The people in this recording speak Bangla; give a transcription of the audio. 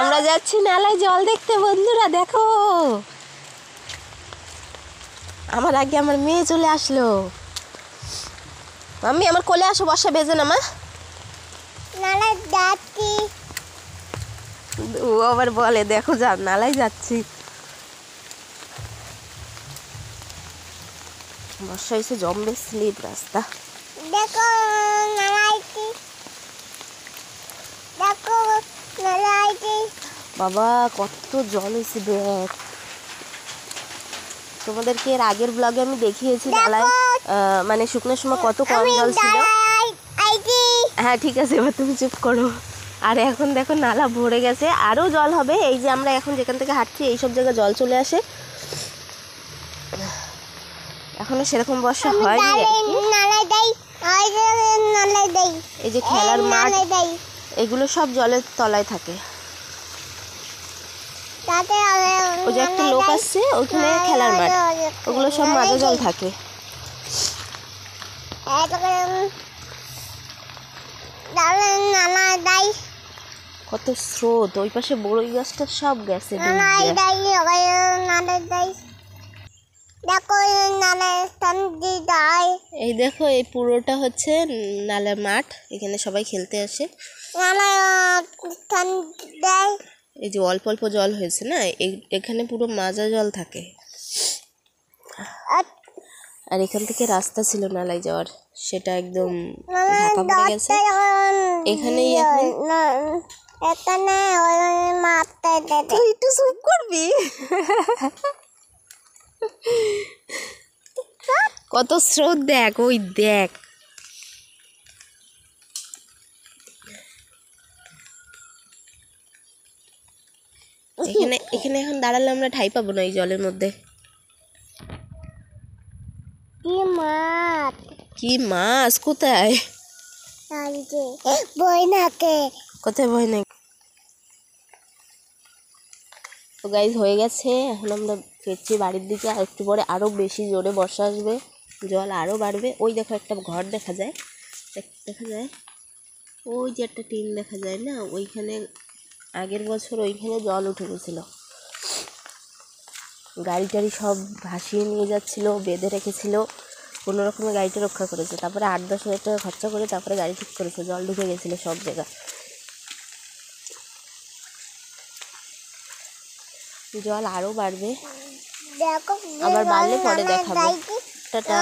আমরা যাচ্ছি নালায় জল দেখতে বন্ধুরা। দেখো আমার আগে আমার মেয়ে চলে আসলো। মাম্মি আমার কোলে আসো, বর্ষা বেজে না মা। নালায় যাচ্ছি। ও আবার বলে দেখো যা নালায় যাচ্ছি। বর্ষা এসে জম্বে স্লিপ রাস্তা। দেখো নালাইছি, দেখো নালাইছি। বাবা কত জল হয়েছে দেখ। তোমাদেরকে এর আগের ব্লগে আমি দেখিয়েছি নালায় মানে শুকনোর সময় কত কম জল ছিল। হ্যাঁ ঠিক আছে, এবার তুমি চুপ করো। আর এখন দেখো নালা ভরে গেছে, আরও জল হবে। এই যে আমরা এখন যেখান থেকে হাঁটছি এইসব জায়গায় জল চলে আসে। এখনো সেরকম বর্ষা হয়নি। এই যে খেলার মাঠ, এগুলো সব জলের তলায় থাকে। ওই যে একটা লোক আসছে ওইখানে খেলার মাঠ, ওগুলো সব মাজা জল থাকে। কত স্রোত, ওই পাশে বড়ই গাছটা সব গেছে। এই দেখো এই পুরোটা হচ্ছে নালার মাঠ, এখানে সবাই খেলতে আসে। এই যে অল্প অল্প জল হয়েছে না, এখানে পুরো মাজা জল থাকে। আর এখান থেকে রাস্তা ছিল নালায় যাওয়ার, সেটা একদম ঢাকা পড়ে গেছে। এখানেই একটু চুপ করবি। কত স্রোত দেখ, ওই দেখ। এখানে এখানে এখন দাঁড়ালে আমরা ঠাই পাবো না এই জলের মধ্যে। কি মাছ? কোথায়? কোথায় বই নাই? তো গাইজ হয়ে গেছে, এখন আমরা ফিরছি বাড়ির দিকে। আর একটু পরে আরও বেশি জোরে বর্ষা আসবে, জল আরও বাড়বে। ওই দেখো একটা ঘর দেখা যায়, দেখা যায় ওই যে একটা টিন দেখা যায় না, ওইখানে আগের বছর ওইখানে জল উঠে গেছিল। গাড়ি টাড়ি সব ভাসিয়ে নিয়ে যাচ্ছিল, বেঁধে রেখেছিল। কোনো রকমের গাড়িটা রক্ষা করেছে। তারপরে 8-10 হাজার টাকা খরচা করে তারপরে গাড়ি ঠিক করেছে। জল ঢুকে গেছিলো সব জায়গায়। জল আরও বাড়বে, আবার বাড়লে পরে দেখাবো। টাটা।